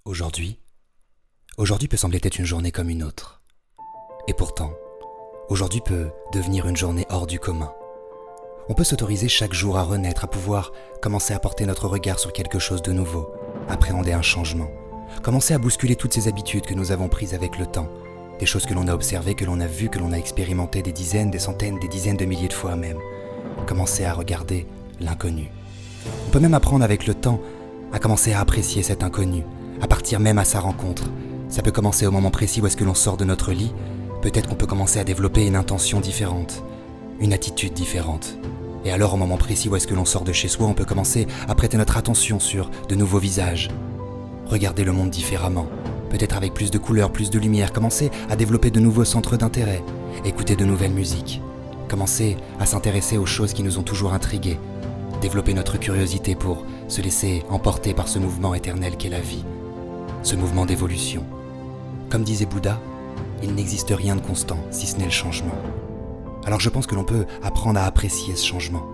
Aujourd'hui, aujourd'hui peut sembler être une journée comme une autre. Et pourtant, aujourd'hui peut devenir une journée hors du commun. On peut s'autoriser chaque jour à renaître, à pouvoir commencer à porter notre regard sur quelque chose de nouveau, appréhender un changement, commencer à bousculer toutes ces habitudes que nous avons prises avec le temps, des choses que l'on a observées, que l'on a vues, que l'on a expérimentées des dizaines, des centaines, des dizaines de milliers de fois même. Commencer à regarder l'inconnu. On peut même apprendre avec le temps à commencer à apprécier cet inconnu, à partir même à sa rencontre. Ça peut commencer au moment précis où est-ce que l'on sort de notre lit. Peut-être qu'on peut commencer à développer une intention différente, une attitude différente. Et alors au moment précis où est-ce que l'on sort de chez soi, on peut commencer à prêter notre attention sur de nouveaux visages. Regarder le monde différemment, peut-être avec plus de couleurs, plus de lumière, commencer à développer de nouveaux centres d'intérêt, écouter de nouvelles musiques, commencer à s'intéresser aux choses qui nous ont toujours intrigués, développer notre curiosité pour se laisser emporter par ce mouvement éternel qu'est la vie, ce mouvement d'évolution. Comme disait Bouddha, il n'existe rien de constant si ce n'est le changement. Alors je pense que l'on peut apprendre à apprécier ce changement,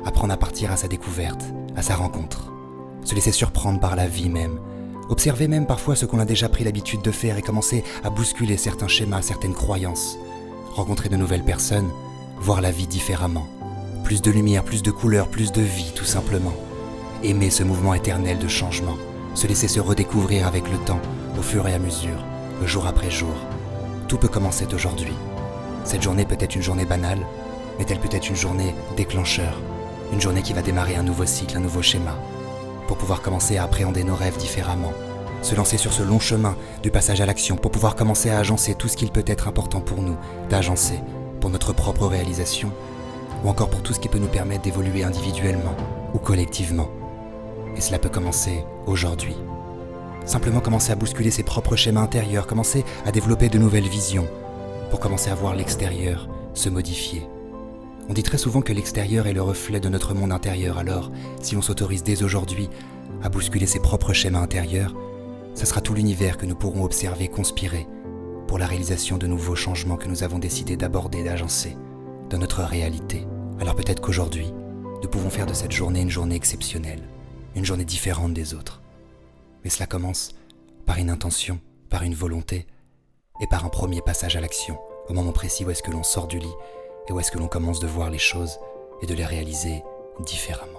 apprendre à partir à sa découverte, à sa rencontre, se laisser surprendre par la vie même, observer même parfois ce qu'on a déjà pris l'habitude de faire et commencer à bousculer certains schémas, certaines croyances, rencontrer de nouvelles personnes, voir la vie différemment, plus de lumière, plus de couleurs, plus de vie tout simplement, aimer ce mouvement éternel de changement, se laisser se redécouvrir avec le temps, au fur et à mesure, le jour après jour. Tout peut commencer aujourd'hui. Cette journée peut être une journée banale, mais elle peut être une journée déclencheur, une journée qui va démarrer un nouveau cycle, un nouveau schéma, pour pouvoir commencer à appréhender nos rêves différemment, se lancer sur ce long chemin du passage à l'action, pour pouvoir commencer à agencer tout ce qu'il peut être important pour nous, d'agencer, pour notre propre réalisation, ou encore pour tout ce qui peut nous permettre d'évoluer individuellement ou collectivement. Et cela peut commencer aujourd'hui. Simplement commencer à bousculer ses propres schémas intérieurs, commencer à développer de nouvelles visions, pour commencer à voir l'extérieur se modifier. On dit très souvent que l'extérieur est le reflet de notre monde intérieur, alors si on s'autorise dès aujourd'hui à bousculer ses propres schémas intérieurs, ce sera tout l'univers que nous pourrons observer conspirer pour la réalisation de nouveaux changements que nous avons décidé d'aborder, d'agencer dans notre réalité. Alors peut-être qu'aujourd'hui, nous pouvons faire de cette journée une journée exceptionnelle, une journée différente des autres. Mais cela commence par une intention, par une volonté et par un premier passage à l'action, au moment précis où est-ce que l'on sort du lit et où est-ce que l'on commence de voir les choses et de les réaliser différemment.